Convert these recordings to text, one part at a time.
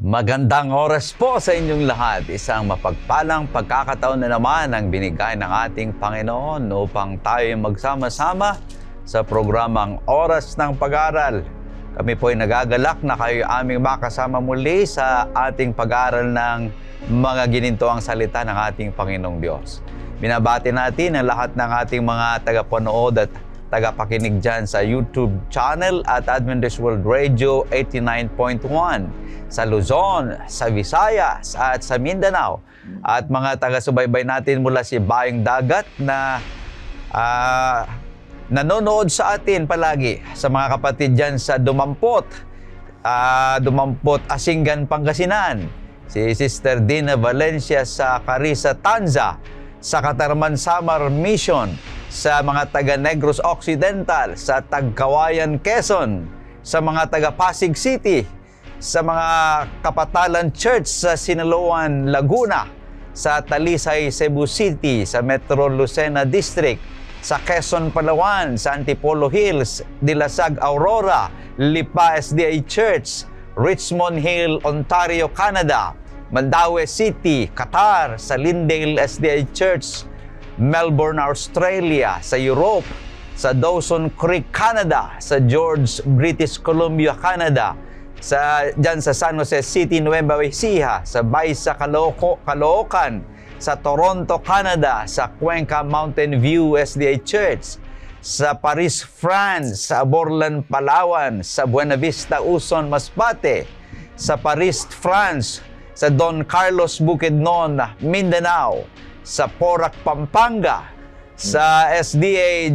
Magandang oras po sa inyong lahat. Isang mapagpalang pagkakataon na naman ang binigay ng ating Panginoon upang tayo magsama-sama sa programang Oras ng Pag-aaral. Kami po ay nagagalak na kayo aming makasama muli sa ating pag-aaral ng mga ginintoang salita ng ating Panginoong Diyos. Binabati natin ang lahat ng ating mga tagapanood at tagapakinig dyan sa YouTube channel at Adventist World Radio 89.1 sa Luzon, sa Visayas at sa Mindanao. At mga taga-subaybay natin mula sa Bayang Dagat na nanonood sa atin palagi. Sa mga kapatid dyan sa Dumampot, Asingan, Pangasinan. Si Sister Dina Valencia sa Carissa, Tanza. Sa Katarman, Samar Mission. Sa mga taga-Negros Occidental, sa Tagkawayan, Quezon. Sa mga taga-Pasig City. Sa mga Kapatalan Church sa Sinaloan, Laguna, sa Talisay, Cebu City, sa Metro Lucena District, sa Quezon, Palawan, sa Antipolo Hills, Dilasag, Aurora, Lipa SDA Church, Richmond Hill, Ontario, Canada, Mandaue City, Qatar, sa Lindale SDA Church, Melbourne, Australia, sa Europe, sa Dawson Creek, Canada, sa George, British Columbia, Canada, dyan sa San Jose City, Nueva Ecija, sa Baisa, Caloocan, sa Toronto, Canada, sa Cuenca Mountain View SDA Church, sa Paris, France, sa Borlan, Palawan, sa Buena Vista, Uson, Masbate, sa Paris, France, sa Don Carlos, Bukidnon, Mindanao, sa Porac, Pampanga, sa SDA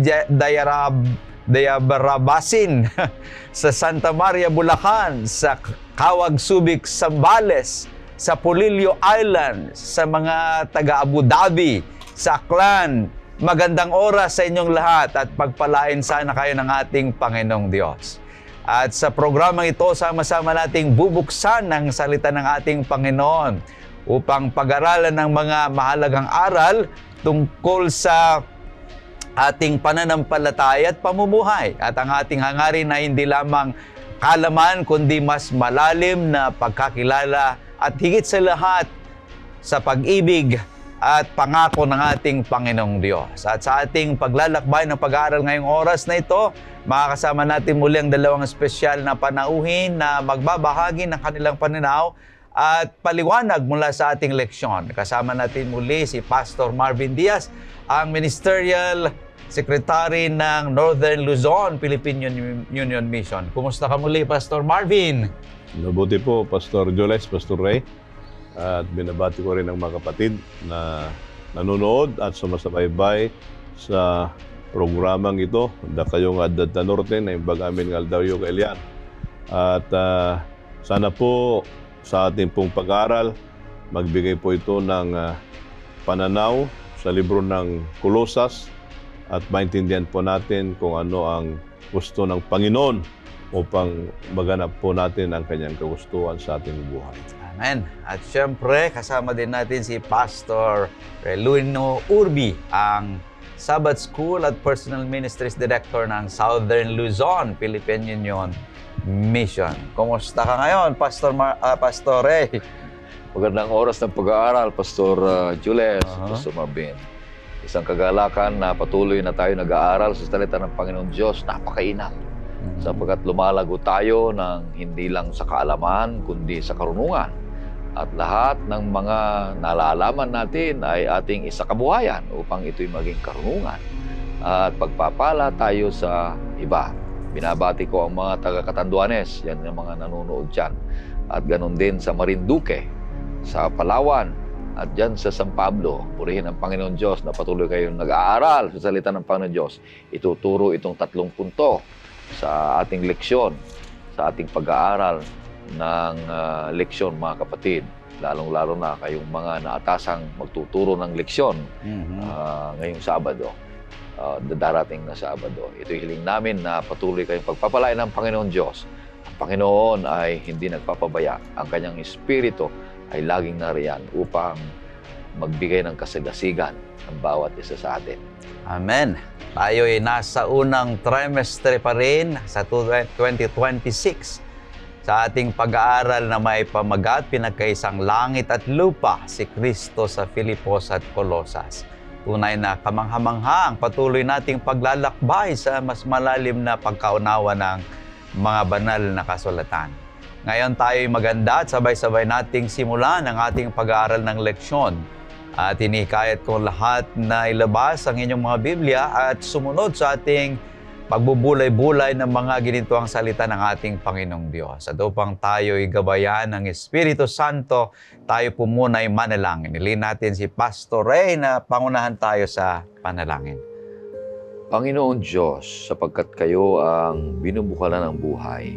Dayabarabasin, sa Santa Maria, Bulacan, sa Kawag Subic, Zambales, sa Polillo Island, sa mga taga-Abu Dhabi, sa Aklan. Magandang oras sa inyong lahat at pagpalain sana kayo ng ating Panginoong Diyos. At sa programang ito, sama-sama nating bubuksan ng salita ng ating Panginoon upang pag-aralan ng mga mahalagang aral tungkol sa ating pananampalataya at pamumuhay. At ang ating hangarin na hindi lamang kalaman, kundi mas malalim na pagkakilala at higit sa lahat sa pag-ibig at pangako ng ating Panginoong Diyos. At sa ating paglalakbay ng pag-aaral ngayong oras na ito, makakasama natin muli ang dalawang espesyal na panauhin na magbabahagi ng kanilang pananaw at paliwanag mula sa ating leksyon. Kasama natin muli si Pastor Marvin Diaz, ang Ministerial Secretary ng Northern Luzon, Philippine Union Mission. Kumusta ka muli, Pastor Marvin? Mabuti po, Pastor Jules, Pastor Ray. At binabati ko rin ang mga kapatid na nanonood at sumasabaybay sa programang ito. Da kayong Adad na Norte na yung bag-amin ng Aldario Kailian. At sana po sa ating pong pag-aaral, magbigay po ito ng pananaw sa libro ng Kolosas at maintindihan po natin kung ano ang gusto ng Panginoon upang maganap po natin ang kanyang kagustuhan sa ating buhay. Amen. At syempre, kasama din natin si Pastor Reluino Urbi, ang Sabbath School at Personal Ministries Director ng Southern Luzon, Philippine Union Mission. Kumusta ka ngayon, Pastor Ray? Magandang oras ng pag-aaral, Pastor Jules, Pastor Marvin. Isang kagalakan na patuloy na tayo nag-aaral sa salita ng Panginoon Diyos, napakainam. Sapagkat lumalago tayo ng hindi lang sa kaalaman, kundi sa karunungan. At lahat ng mga nalalaman natin ay ating isakabuhayan upang ito'y maging karunungan. At pagpapala tayo sa iba. Binabati ko ang mga taga-Catanduanes, yan yung mga nanonood dyan. At ganun din sa Marinduque, sa Palawan, at dyan sa San Pablo. Purihin ang Panginoon Diyos na patuloy kayong nag-aaral sa salita ng Panginoon Diyos. Ituturo itong 3 punto sa ating leksyon, sa ating pag-aaral ng leksyon, mga kapatid. Lalong-lalo na kayong mga naatasang magtuturo ng leksyon ngayong Sabado, darating na Sabado. Ito'y hiling namin na patuloy kayong pagpapalain ng Panginoon Diyos. Ang Panginoon ay hindi nagpapabaya. Ang kanyang Espiritu ay laging nariyan upang magbigay ng kasigasigan ng bawat isa sa atin. Amen. Tayo ay nasa unang trimestre pa rin sa 2026. sa ating pag-aaral na may pamagat, pinagkaisang langit at lupa, si Kristo sa Filipos at Colosas. Tunay na kamangha-mangha ang patuloy nating paglalakbay sa mas malalim na pagkaunawa ng mga banal na kasulatan. Ngayon tayo'y maganda at sabay-sabay nating simulan ang ating pag-aaral ng leksyon. At hinikayat ko lahat na ilabas ang inyong mga Biblia at sumunod sa ating pagbubulay-bulay ng mga ginintuang salita ng ating Panginoong Diyos. At upang tayo'y gabayan ng Espiritu Santo, tayo po muna ay manalangin. Nilin natin si Pastor Ray na pangunahan tayo sa panalangin. Panginoon Diyos, sapagkat kayo ang binubukalan ng buhay,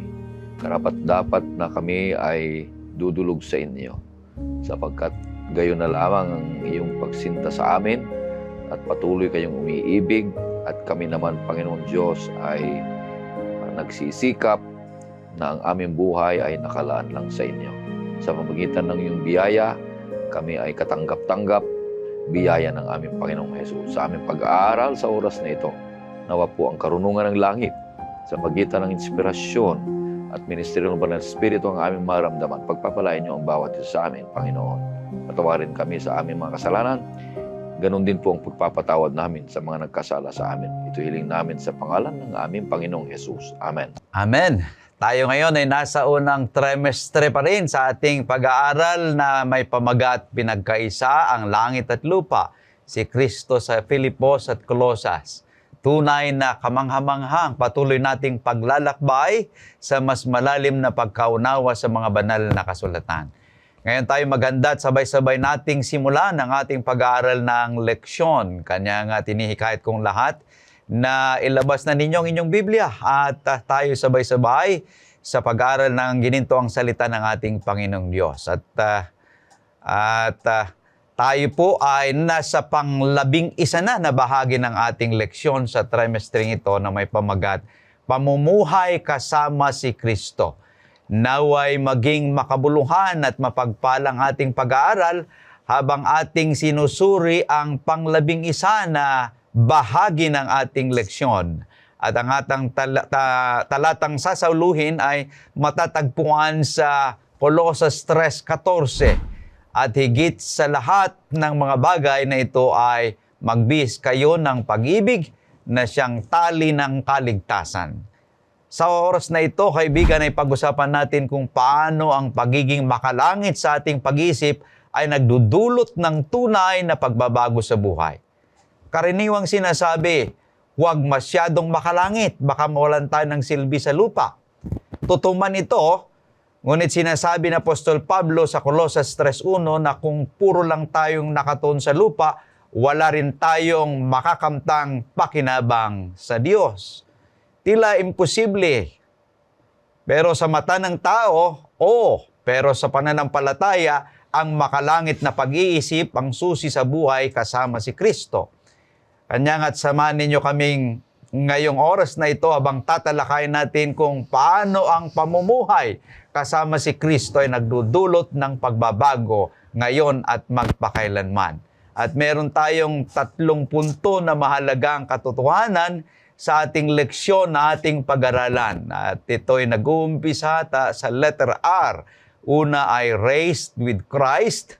karapat-dapat na kami ay dudulog sa inyo, sapagkat gayon na lamang ang iyong pagsinta sa amin at patuloy kayong umiibig at kami naman, Panginoon Diyos, ay nagsisikap na ang aming buhay ay nakalaan lang sa inyo. Sa pamamagitan ng iyong biyaya, kami ay katanggap-tanggap biyaya ng aming Panginoong Hesus. Sa aming pag-aaral sa oras na ito, nawa po ang karunungan ng langit sa pagitan ng inspirasyon at ministeryo ng Banal Espiritu ang aming maramdaman. Pagpapalain niyo ang bawat isa sa amin, Panginoon. Patawarin kami sa aming mga kasalanan. Ganon din po ang pagpapatawad namin sa mga nagkasala sa amin. Ito hiling namin sa pangalan ng aming Panginoong Hesus. Amen. Amen. Tayo ngayon ay nasa unang trimestre pa rin sa ating pag-aaral na may pamagat, pinagkaisa ang langit at lupa, si Kristo sa Filipos at Colosas. Tunay na kamangha-manghang patuloy nating paglalakbay sa mas malalim na pagkaunawa sa mga banal na kasulatan. Ngayon tayo maganda at sabay-sabay nating simulan ang ating pag-aaral ng leksyon. Kanya nga tinihikayat kong lahat na ilabas na ninyo ang inyong Biblia at tayo sabay-sabay sa pag-aaral ng ginintuang salita ng ating Panginoong Diyos. At tayo po ay nasa pang-11 na bahagi ng ating leksyon sa trimestring ito na may pamagat, Pamumuhay kasama si Kristo. Naway maging makabuluhan at mapagpalang ating pag-aaral habang ating sinusuri ang pang-11 na bahagi ng ating leksyon. At ang atang talatang sasauluhin ay matatagpuan sa Colosas 3:14. At higit sa lahat ng mga bagay na ito ay magbis kayo ng pag-ibig na siyang tali ng kaligtasan. Sa oras na ito, kaibigan, ay pag-usapan natin kung paano ang pagiging makalangit sa ating pag-isip ay nagdudulot ng tunay na pagbabago sa buhay. Karaniwang sinasabi, huwag masyadong makalangit, baka mawalan tayo ng silbi sa lupa. Totoo man ito, ngunit sinasabi ni Apostol Pablo sa Colosas 3:1 na kung puro lang tayong nakatuon sa lupa, wala rin tayong makakamtang pakinabang sa Diyos. Tila imposible. Pero sa mata ng tao, pero sa pananampalataya, ang makalangit na pag-iisip ang susi sa buhay kasama si Kristo. Kanya nga't samahan ninyo kaming ngayong oras na ito habang tatalakayin natin kung paano ang pamumuhay kasama si Kristo ay nagdudulot ng pagbabago ngayon at magpakailanman. At meron tayong 3 punto na mahalagang katotohanan sa ating leksyon na ating pag-aralan. At ito'y nag-uumpisa sa letter R. Una ay raised with Christ.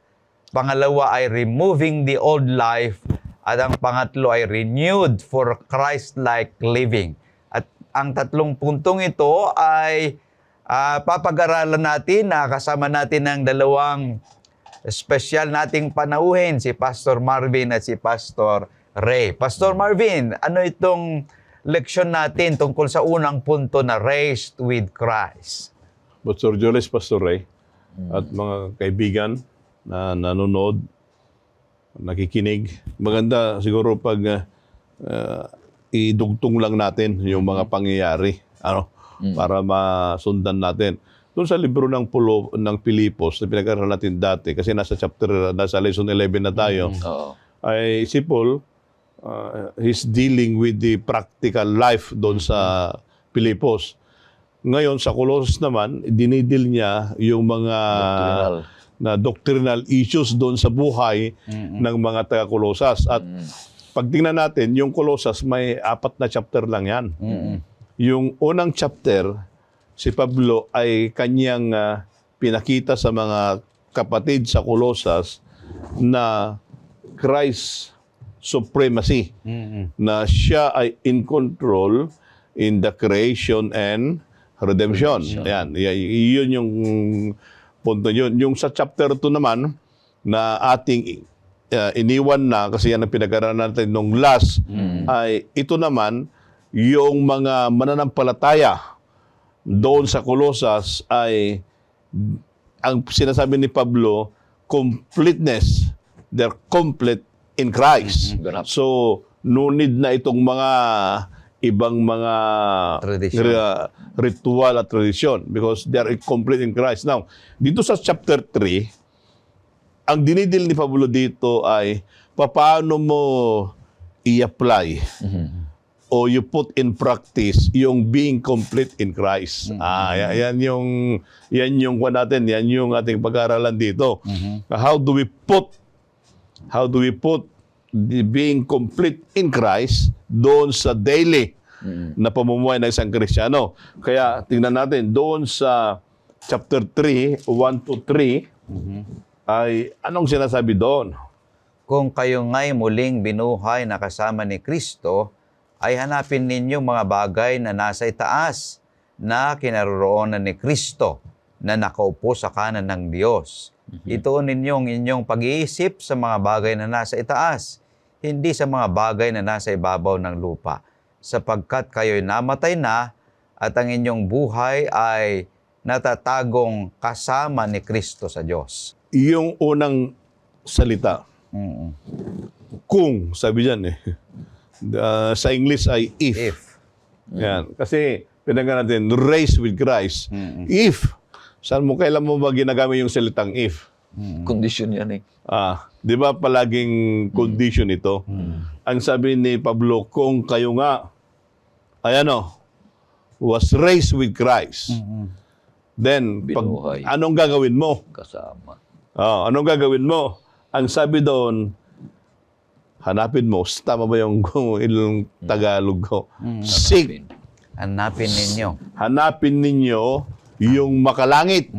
Pangalawa ay removing the old life. At ang pangatlo ay renewed for Christ-like living. At ang 3 puntong ito ay papag-aralan natin na kasama natin ng 2 espesyal nating panauhin, si Pastor Marvin at si Pastor Ray. Pastor Marvin, ano itong leksyon natin tungkol sa unang punto na raised with Christ? Pastor Jules, Pastor Ray, at mga kaibigan na nanonood, nakikinig, maganda siguro pag idugtong lang natin yung mga pangyayari para masundan natin. Doon sa libro ng Pilipos na pinag-aralan natin dati, kasi nasa lesson 11 na tayo, ay si Paul, he's dealing with the practical life doon sa Pilipos. Ngayon, sa Colossus naman, dinidil niya yung mga doctrinal issues doon sa buhay ng mga taga-Colosas. At pag tingnan natin, yung Colossus, may 4 na chapter lang yan. Yung unang chapter, si Pablo ay kanyang pinakita sa mga kapatid sa Colosas na Christ supremacy, na siya ay in control in the creation and redemption. Yan, yun yung punto yun. Yung sa chapter 2 naman, na ating iniwan na, kasi yan ang pinag-aralan natin nung last, ay ito naman, yung mga mananampalataya doon sa Colosas ay, ang sinasabi ni Pablo, completeness. They're complete in Christ. Ganap. So, no need na itong mga ibang mga Tradisyon. ritual at tradisyon because they are complete in Christ. Now, dito sa chapter 3, ang dinidil ni Pablo dito ay paano mo i-apply o you put in practice yung being complete in Christ. Yan yung kwan natin, yan yung ating pag-aaralan dito. How do we put the being complete in Christ doon sa daily na pamumuhay ng isang Kristiyano? Kaya tingnan natin doon sa chapter 3, 1-3, ay anong sinasabi doon? Kung kayo nga'y muling binuhay na kasama ni Kristo, ay hanapin ninyo mga bagay na nasa itaas, na kinaroroonan ni Kristo, na nakaupo sa kanan ng Diyos. Ituon ninyo ang inyong pag-iisip sa mga bagay na nasa itaas, hindi sa mga bagay na nasa ibabaw ng lupa, sapagkat kayo'y namatay na at ang inyong buhay ay natatagong kasama ni Kristo sa Diyos. Yung unang salita, kung, sabi dyan sa English ay if. Yan. Kasi, pinagana natin, raised with Christ. If, kailan mo ba ginagamit yung salitang if? Kondisyon yan eh. Di ba palaging condition ito? Ang sabi ni Pablo, kung kayo nga, was raised with Christ, then, Binuhay. anong gagawin mo? Kasama. Anong gagawin mo? Ang sabi doon, hanapin mo. Tama ba yung ilang Tagalog ko? Seek. Hanapin ninyo. Hanapin ninyo yung makalangit.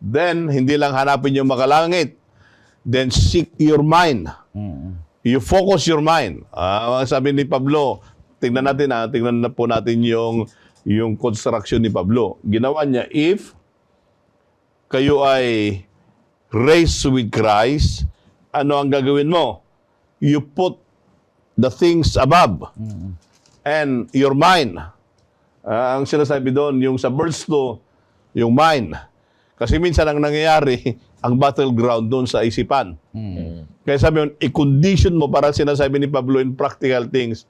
Then, hindi lang hanapin yung makalangit. Then, seek your mind. You focus your mind. Ang sabi ni Pablo, tingnan na po natin yung construction ni Pablo. Ginawa niya, if kayo ay raised with Christ, ano ang gagawin mo? You put the things above and your mind. Ang sinasabi doon, yung sa verse 2, yung mind. Kasi minsan ang nangyayari, ang battleground doon sa isipan. Kaya sabi yun, i-condition mo, para sinasabi ni Pablo in practical things,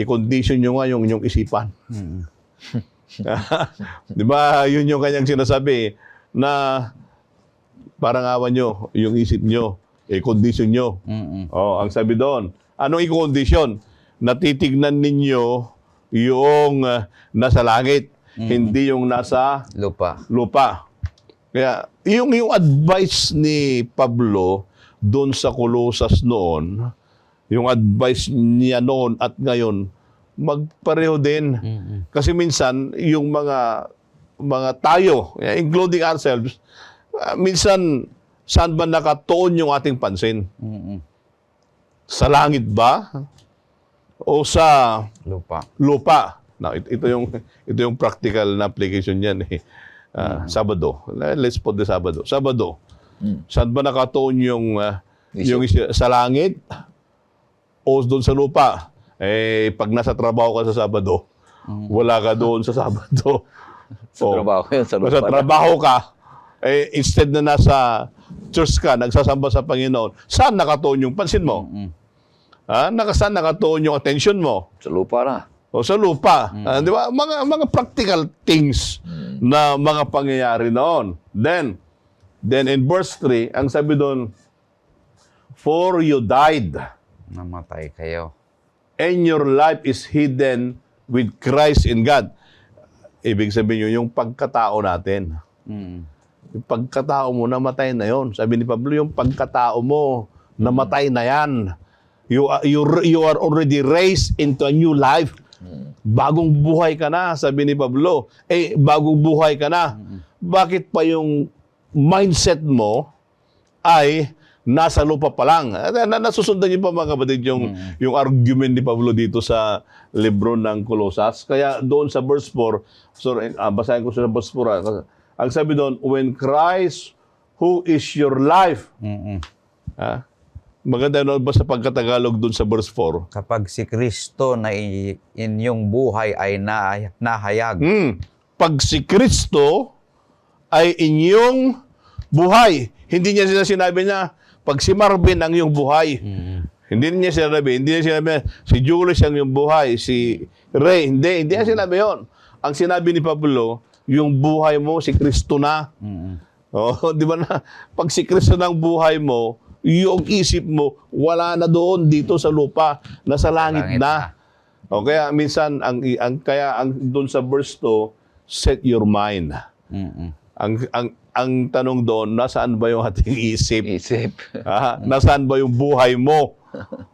i-condition nyo nga yung inyong isipan. Di ba, yun yung kanyang sinasabi, na parang awan nyo, yung isip nyo, i-condition nyo. Ang sabi doon, anong i-condition? Natitignan ninyo yung nasa langit, hindi yung nasa lupa. Kaya, yung advice ni Pablo doon sa Colosas noon, yung advice niya noon at ngayon, magpareho din. Kasi minsan, yung mga tayo, including ourselves, minsan, saan ba nakatuon yung ating pansin? Sa langit ba? O sa lupa? Now, ito yung practical na application niyan eh. Sabado. Let's put the Sabado. Sabado. Saan ba nakatuon yung sa langit? O doon sa lupa? Pag nasa trabaho ka sa Sabado, wala ka doon sa Sabado. Sa trabaho yan, sa lupa. Sa trabaho ka, instead na nasa church ka, nagsasamba sa Panginoon, saan nakatuon yung pansin mo? Saan nakatuon yung attention mo? Sa lupa na. O sa lupa. Di ba? Mga practical things na mga pangyayari noon. Then in verse 3, ang sabi doon, for you died. Namatay kayo. And your life is hidden with Christ in God. Ibig sabihin yung pagkatao natin. Yung pagkatao mo, namatay na yon. Sabi ni Pablo, yung pagkatao mo, namatay na yan. You are already raised into a new life. bagong buhay ka na, sabi ni Pablo. Bagong buhay ka na. Bakit pa yung mindset mo ay nasa lupa pa lang? Nasusundan niyo pa mga kapatid yung argument ni Pablo dito sa libro ng Colosas. Kaya doon sa verse 4, basahin ko sa verse 4. Ang sabi doon, when Christ, who is your life, maganda no ba sa pagkatagalog doon sa verse 4? Kapag si Kristo na inyong buhay ay nahayag. Pag si Kristo ay inyong buhay. Hindi niya sinabi niya, pag si Marvin ang iyong buhay. Hindi niya sinabi, si Julius ang iyong buhay, si Ray. Hindi niya sinabi yun. Ang sinabi ni Pablo, yung buhay mo, si Kristo na. Di ba na? Pag si Kristo na ang buhay mo, yung isip mo, wala na doon dito sa lupa, nasa langit na. O kaya minsan, ang doon sa verse 2, set your mind. Ang tanong doon, nasaan ba yung ating isip? Nasaan ba yung buhay mo?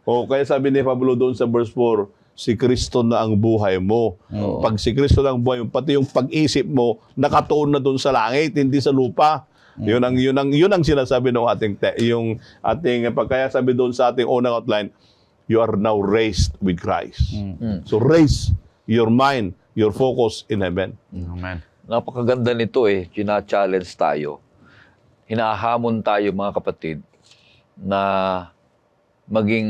O kaya sabi ni Pablo doon sa verse 4, si Kristo na ang buhay mo. Pag si Kristo na ang buhay mo, pati yung pag-isip mo, nakatuon na doon sa langit, hindi sa lupa. Yun ang sinasabi ng ating pagkaya sabi doon sa ating unang outline, you are now raised with Christ. So raise your mind, your focus in heaven. Amen. Napakaganda nito Kina-challenge tayo. Hinahamon tayo mga kapatid na maging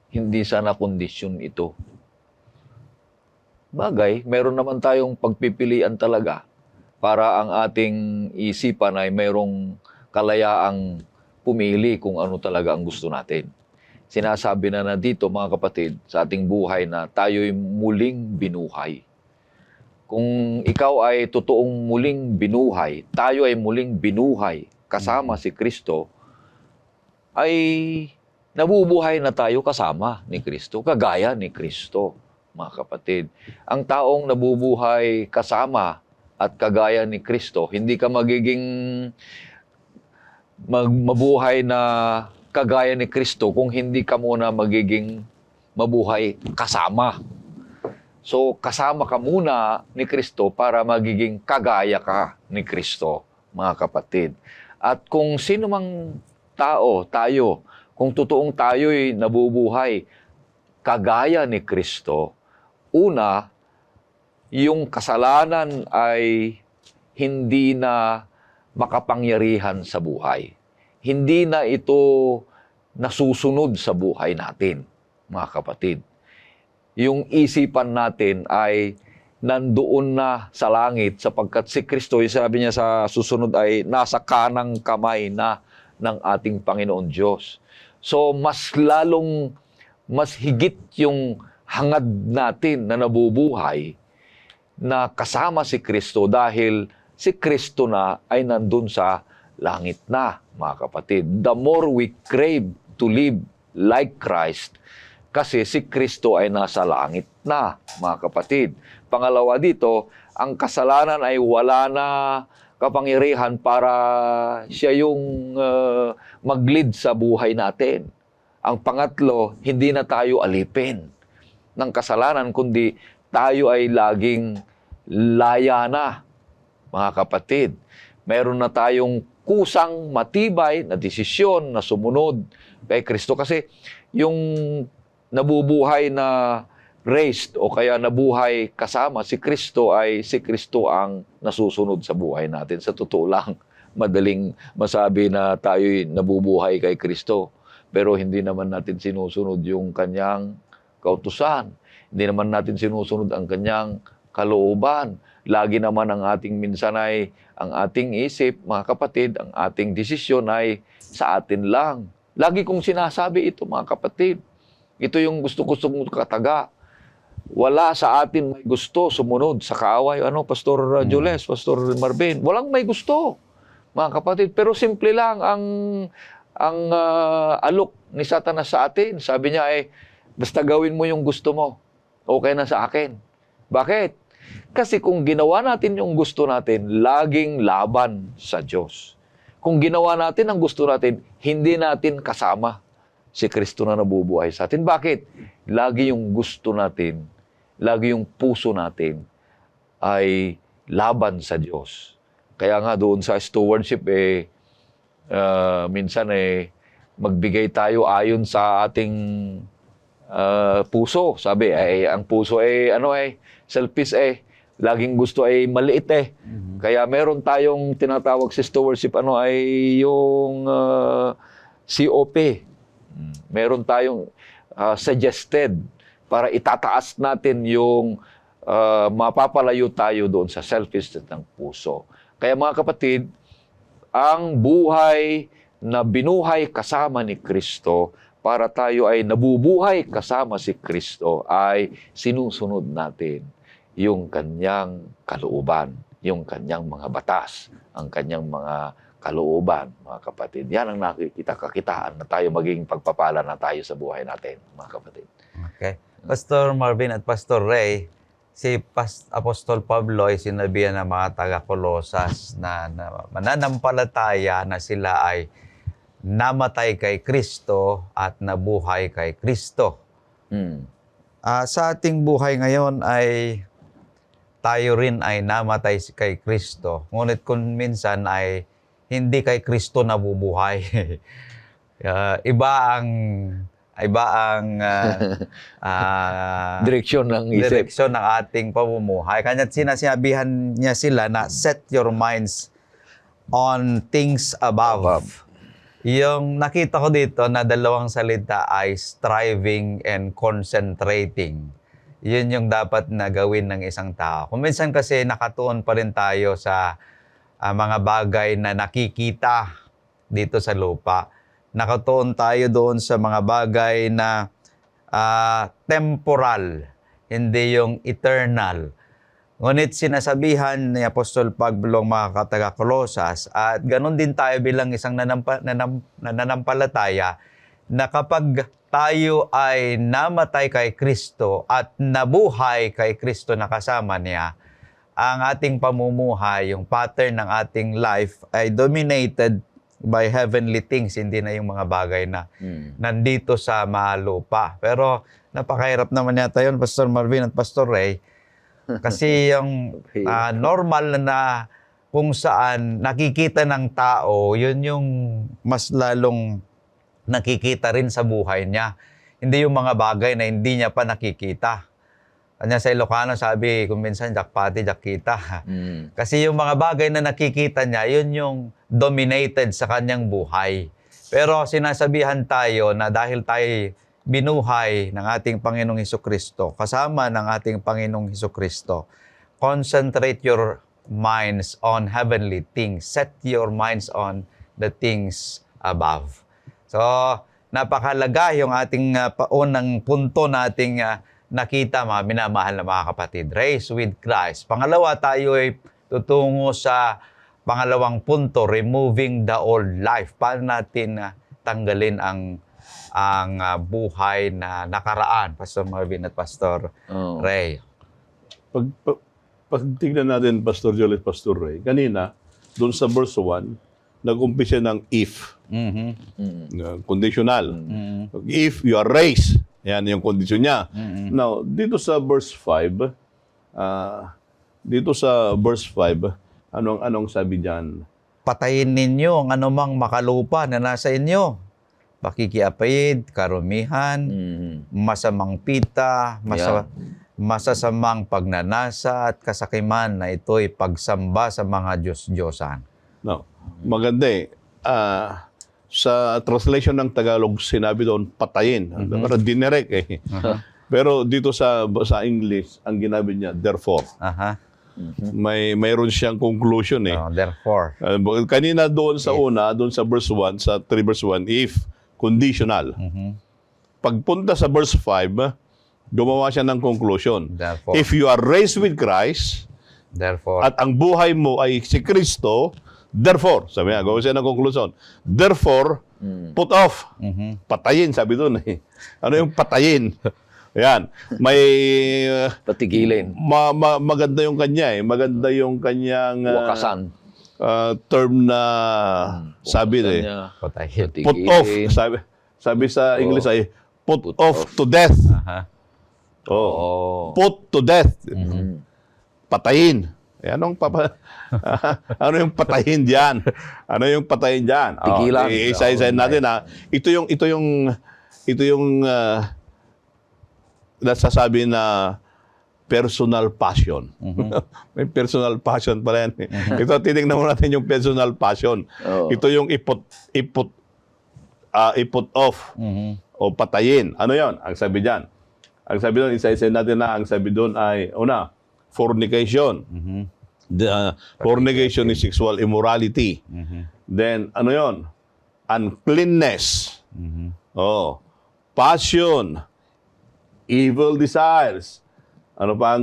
hindi sana kondisyon ito. Bagay, meron naman tayong pagpipilian talaga para ang ating isipan ay mayroong kalayaang pumili kung ano talaga ang gusto natin. Sinasabi na dito mga kapatid sa ating buhay na tayo'y muling binuhay. Kung ikaw ay totoong muling binuhay, tayo ay muling binuhay kasama si Kristo, ay nabubuhay na tayo kasama ni Kristo, kagaya ni Kristo, mga kapatid. Ang taong nabubuhay kasama at kagaya ni Kristo, hindi ka magiging mabuhay na kagaya ni Kristo kung hindi ka muna magiging mabuhay kasama. So, kasama ka muna ni Kristo para magiging kagaya ka ni Kristo, mga kapatid. At kung sino mang tayo, kung totoong tayo'y nabubuhay kagaya ni Kristo, una, yung kasalanan ay hindi na makapangyarihan sa buhay. Hindi na ito nasusunod sa buhay natin, mga kapatid. Yung isipan natin ay nandoon na sa langit sapagkat si Kristo, sabi niya sa susunod ay nasa kanang kamay na ng ating Panginoon Diyos. So mas higit yung hangad natin na nabubuhay na kasama si Kristo dahil si Kristo na ay nandun sa langit na, mga kapatid. The more we crave to live like Christ, kasi si Kristo ay nasa langit na, mga kapatid. Pangalawa dito, ang kasalanan ay wala na kapangyarihan para siya yung mag-lead sa buhay natin. Ang pangatlo, hindi na tayo alipin ng kasalanan, kundi tayo ay laging laya na, mga kapatid. Meron na tayong kusang matibay na desisyon na sumunod kay Kristo. Kasi yung nabubuhay na raised o kaya nabuhay kasama si Kristo ay si Kristo ang nasusunod sa buhay natin. Sa totoo lang, madaling masabi na tayo'y nabubuhay kay Kristo. Pero hindi naman natin sinusunod yung kanyang kautusan. Hindi naman natin sinusunod ang kanyang kalooban. Lagi naman ang ating minsan ay, ang ating isip, mga kapatid, ang ating desisyon ay sa atin lang. Lagi kong sinasabi ito, mga kapatid. Ito yung gusto-gusto mong kataga. Wala sa atin may gusto sumunod sa kaaway. Pastor Jules, Pastor Marvin, walang may gusto, mga kapatid. Pero simple lang ang alok ni Satanas sa atin. Sabi niya basta gawin mo yung gusto mo, okay na sa akin. Bakit? Kasi kung ginawa natin yung gusto natin, laging laban sa Diyos. Kung ginawa natin ang gusto natin, hindi natin kasama si Kristo na nabubuhay sa atin. Bakit? Lagi yung gusto natin lagi yung puso natin ay laban sa Diyos. Kaya nga doon sa stewardship, minsan magbigay tayo ayon sa ating puso. Sabi, ang puso selfish laging gusto ay maliit Kaya meron tayong tinatawag sa stewardship, yung COP. Meron tayong suggested para itataas natin yung mapapalayo tayo doon sa selfishness ng puso. Kaya mga kapatid, ang buhay na binuhay kasama ni Kristo, para tayo ay nabubuhay kasama si Kristo, ay sinusunod natin yung kanyang kalooban, yung kanyang mga batas, ang kanyang mga kalooban, mga kapatid. Yan ang kakitaan na tayo maging pagpapala na tayo sa buhay natin, mga kapatid. Okay. Pastor Marvin at Pastor Ray, si Apostol Pablo ay sinabihan ng mga taga-Kolosas na mananampalataya na sila ay namatay kay Kristo at nabuhay kay Kristo. Sa ating buhay ngayon ay tayo rin ay namatay kay Kristo. Ngunit kung minsan ay hindi kay Kristo nabubuhay. Iba ang Direksyon ng isip. direksyon ng ating pamumuhay. Kanya sinasabihan niya sila na set your minds on things above. Yung nakita ko dito na dalawang salita ay striving and concentrating. Yun yung dapat na gawin ng isang tao. Kung minsan kasi nakatuon pa rin tayo sa mga bagay na nakikita dito sa lupa. Nakatuon tayo doon sa mga bagay na temporal, hindi yung eternal. Ngunit sinasabihan ni Apostol Pablo ang mga taga-Kolosas, at ganun din tayo bilang isang nananampalataya, na kapag tayo ay namatay kay Kristo at nabuhay kay Kristo na kasama niya, ang ating pamumuhay, yung pattern ng ating life ay dominated by heavenly things, hindi na yung mga bagay na nandito sa malupa. Pero napakahirap naman yata yun, Pastor Marvin at Pastor Ray, kasi yung normal na kung saan nakikita ng tao, yun yung mas lalong nakikita rin sa buhay niya. Hindi yung mga bagay na hindi niya pa nakikita. Kanya sa Ilocano sabi, kung minsan jakpati, jakkita. Kasi yung mga bagay na nakikita niya, yun yung dominated sa kanyang buhay. Pero sinasabihan tayo na dahil tayo binuhay ng ating Panginoong Hesukristo, kasama ng ating Panginoong Hesukristo, concentrate your minds on heavenly things. Set your minds on the things above. So, napakalaga yung ating unang punto nating nakita, mga minamahal na mga kapatid. Race with Christ. Pangalawa, tayo ay tutungo sa pangalawang punto, removing the old life. Paano natin tanggalin ang buhay na nakaraan, Pastor Marvin at Pastor Ray? Pag tignan natin, Pastor Joel at Pastor Ray, kanina, doon sa verse 1, nag-umpisa ng if. Conditional. If you are raised, yan yung kondisyon niya. Now, dito sa verse 5, anong sabi diyan? Patayin ninyo ang anumang makalupa na nasa inyo. Pakikiapid, karumihan, masamang pita, masasamang pagnanasa at kasakiman na ito'y pagsamba sa mga Diyos-Diyosan. No, maganda sa translation ng Tagalog, sinabi doon, patayin. Pero dinirect Pero dito sa English, ang ginabi niya, therefore. Mayroon siyang conclusion Therefore. Kanina doon sa doon sa verse 1, sa 3 verse 1, if, conditional. Pagpunta sa verse 5, gumawa siya ng conclusion. Therefore. If you are raised with Christ, Therefore. at ang buhay mo ay si Kristo, therefore, sabi niya, gawin siya ng conclusion. Therefore, put off. Patayin, sabi doon. Ano yung patayin? Yan. May Patigilin. maganda yung kanya Maganda yung kanyang Wakasan. term na sabi Patayin. put off. Sabi sa English ay put off to death. Oh. Put to death. Mm. Patayin. Anong ano yung patayin diyan? Ano yung patayin diyan? Tigilan. Isa-isa natin Ito yung nasasabi na personal passion. May personal passion pala yan. Ito, titingnan mo natin yung personal passion. Oh. Ito yung iput off o patayin. Ano yon? Ang sabi diyan. Ang sabi doon, isa-isa natin ang sabi doon ay, una, fornication. Fornication is sexual immorality. Then, ano yon? Uncleanness. Passion. Evil desires. Ano pang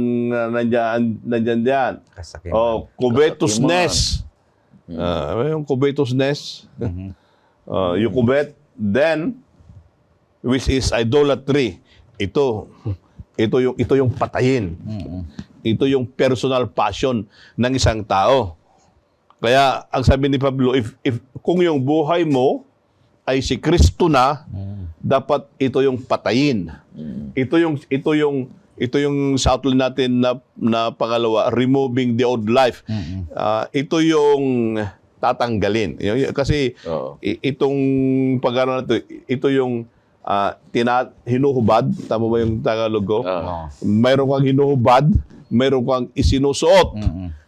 nandyan diyan? Kasakiman. Covetousness. Yung covetousness. You covet, then, which is idolatry. Ito yung patayin. Ito yung personal passion ng isang tao. Kaya ang sabi ni Pablo, if kung yung buhay mo ay si Kristo na, dapat ito yung patayin. Ito yung sa outline natin na pangalawa, removing the old life. Ito yung tatanggalin. Kasi itong pag-aaral na ito yung hinuhubad. Tama ba yung Tagalog ko? Mayroon kang hinuhubad, mayroon kang isinusuot.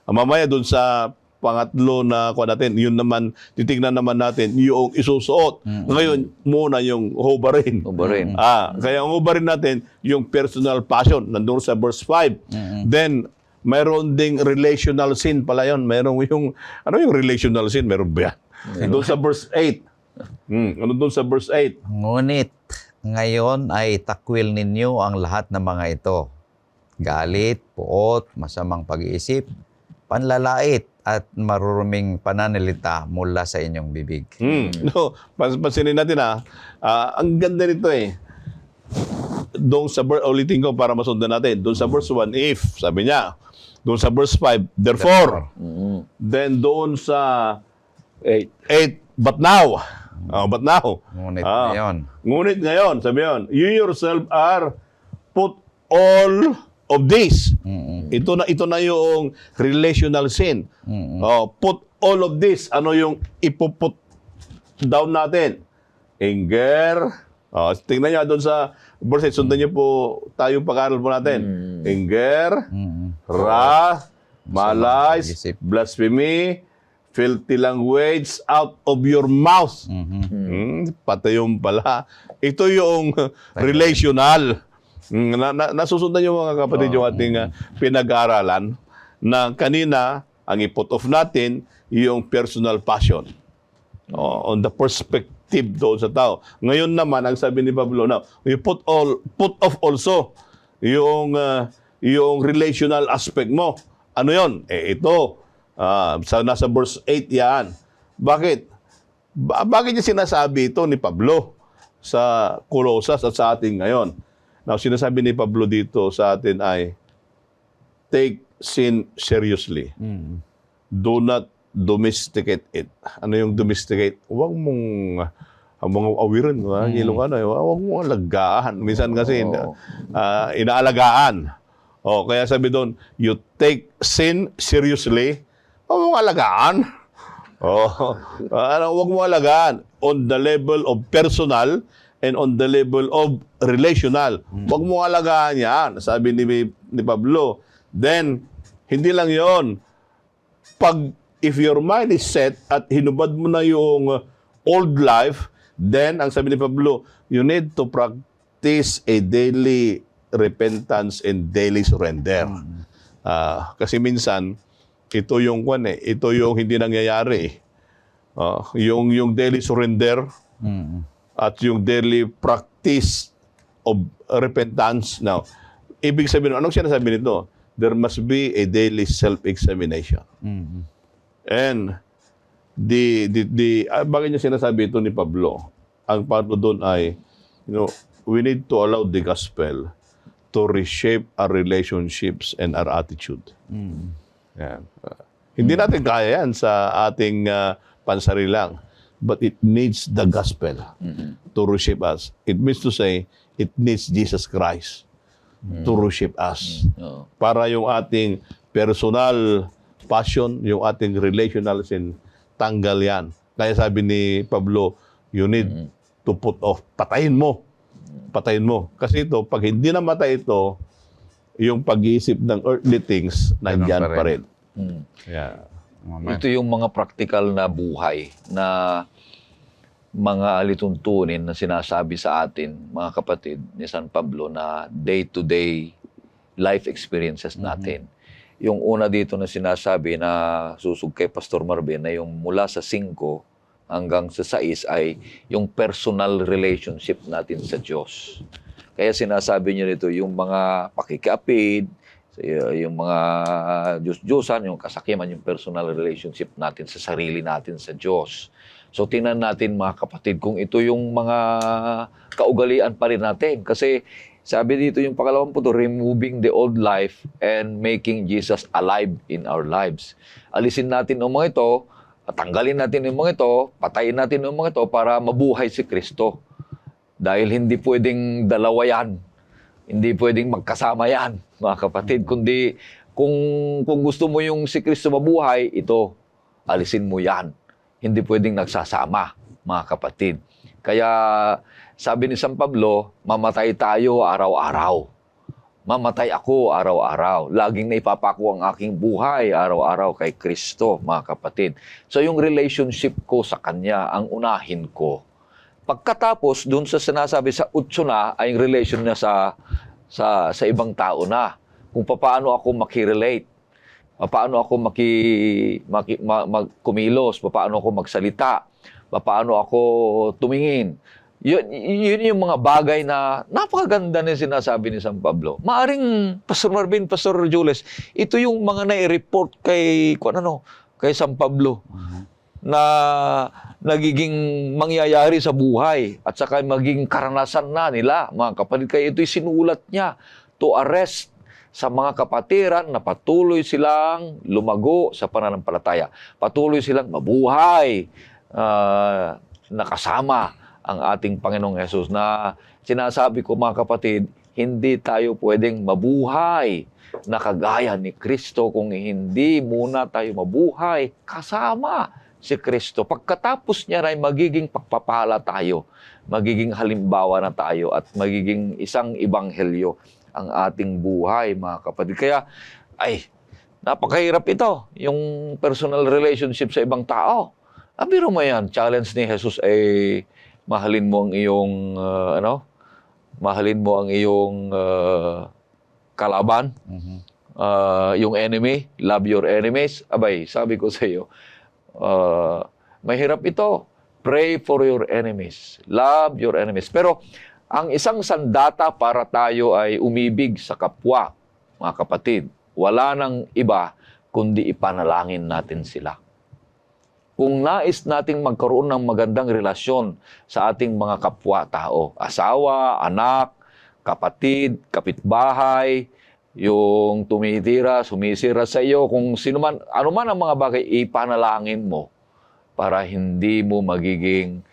Mamaya doon sa pangatlo na kuha natin, yun naman, titignan naman natin yung isusuot. Ngayon, muna yung hubarin. Kaya ang hubarin natin, yung personal passion, nandun sa verse 5. Then, mayroon ding relational sin pala yun. Mayroon yung, ano yung relational sin? Mayroon ba yan? Doon sa verse 8. Ano doon sa verse 8? Ngunit ngayon ay takwil ninyo ang lahat ng mga ito. Galit, puot, masamang pag-iisip, panlalait, at maruruming pananalita mula sa inyong bibig. No, pansinin natin ang ganda nito Doon sa verse, ulitin ko para masundan natin. Doon sa verse 1, if, sabi niya. Doon sa verse 5, therefore. Then doon sa 8, but now. But now. Ngunit ngayon. Ngunit ngayon, sabi yun, you yourself are put all of this. Ito na yung relational sin. Put all of this. Ano yung ipuput down natin? Anger. Tingnan nyo doon sa verse 8. Sundan nyo po tayo pag-aaral po natin. Anger, wrath, malice, blasphemy, filthy language out of your mouth. Pati yung pala. Ito yung relational. Nasusundan yung mga kapatid yung ating pinag-aaralan na kanina ang i-put off natin yung personal passion. On the perspective doon sa tao. Ngayon naman, ang sabi ni Pablo, you put off also yung relational aspect mo. Ano yon? Ito. Nasa verse 8 yan. Bakit? Bakit niya sinasabi ito ni Pablo sa Colosas at sa atin ngayon? Now, sinasabi ni Pablo dito sa atin ay, take sin seriously. Do not domesticate it. Ano yung domesticate? Huwag mong mga awiran, huwag mong alagaan. Minsan kasi inaalagaan. Kaya sabi doon, you take sin seriously, huwag mong alagaan. Huwag mong alagaan on the level of personal and on the level of relational. Huwag mong alagaan yan. Sabi ni Pablo. Then, hindi lang yon. If your mind is set at hinubad mo na yung old life, then, ang sabi ni Pablo, you need to practice a daily repentance and daily surrender. Kasi minsan, ito yung hindi nangyayari. Yung daily surrender, at yung daily practice of repentance. Now, ibig sabihin, anong sinasabi nito? There must be a daily self-examination. And bakit niya sinasabi ito ni Pablo? Ang Pablo doon ay, we need to allow the gospel to reshape our relationships and our attitude. Yan. Hindi natin kaya yan sa ating pansarili lang. But it needs the gospel to reshape us. It means to say, it needs Jesus Christ to worship us. Oo. Para yung ating personal passion, yung ating relational sin, tanggal yan. Kaya sabi ni Pablo, you need to put off. Patayin mo. Patayin mo. Kasi ito, pag hindi namatay ito, yung pag-iisip ng earthly things, nandyan Ganun pa pa rin. Yeah. Ito yung mga practical na buhay na mga alituntunin na sinasabi sa atin, mga kapatid ni San Pablo, na day-to-day life experiences natin. Yung una dito na sinasabi na susug kay Pastor Marvin, na yung mula sa 5 hanggang sa 6 ay yung personal relationship natin sa Diyos. Kaya sinasabi niyo nito, yung mga pakikiapid, yung mga Diyos-Diyosan, yung kasakiman, yung personal relationship natin sa sarili natin sa Diyos. So tingnan natin mga kapatid kung ito yung mga kaugalian pa rin natin. Kasi sabi dito yung pangalawang punto, removing the old life and making Jesus alive in our lives. Alisin natin ang mga ito, tanggalin natin ang mga ito, patayin natin ang mga ito para mabuhay si Kristo. Dahil hindi pwedeng dalawa yan. Hindi pwedeng magkasama yan, mga kapatid. Kundi kung gusto mo yung si Kristo mabuhay, ito, alisin mo yan. Hindi pwedeng nagsasama, mga kapatid. Kaya sabi ni San Pablo, mamatay tayo araw-araw. Mamatay ako araw-araw. Laging naipapako ang aking buhay araw-araw kay Kristo, mga kapatid. So yung relationship ko sa Kanya, ang unahin ko. Pagkatapos, dun sa sinasabi sa 8 na, ay yung relation niya sa ibang tao na. Kung paano ako makirelate, paano ako kumilos, paano ako magsalita, paano ako tumingin. Yun yung mga bagay na napakaganda na sinasabi ni San Pablo. Maaring, Pastor Marvin, Pastor Jules, ito yung mga nai-report kay San Pablo. Na nagiging mangyayari sa buhay at saka maging karanasan na nila, mga kapatid. Kaya ito'y sinulat niya to arrest sa mga kapatiran na patuloy silang lumago sa pananampalataya. Patuloy silang mabuhay, nakasama ang ating Panginoong Hesus, na sinasabi ko, mga kapatid, hindi tayo pwedeng mabuhay na kagaya ni Kristo kung hindi muna tayo mabuhay kasama si Kristo. Pagkatapos niya ay magiging pagpapala tayo, magiging halimbawa na tayo, at magiging isang ebanghelyo ang ating buhay, mga kapatid. Kaya, napakahirap ito, yung personal relationship sa ibang tao. Biro mo yan, challenge ni Jesus ay mahalin mo ang iyong, mahalin mo ang iyong kalaban, yung enemy, love your enemies. Abay, sabi ko sa iyo, mahirap ito. Pray for your enemies. Love your enemies. Pero ang isang sandata para tayo ay umibig sa kapwa, mga kapatid. Wala nang iba kundi ipanalangin natin sila. Kung nais nating magkaroon ng magandang relasyon sa ating mga kapwa-tao, asawa, anak, kapatid, kapitbahay, yung tumitira, sumisira sa iyo, kung sino man, ano man ang mga bagay, ipanalangin mo para hindi mo magiging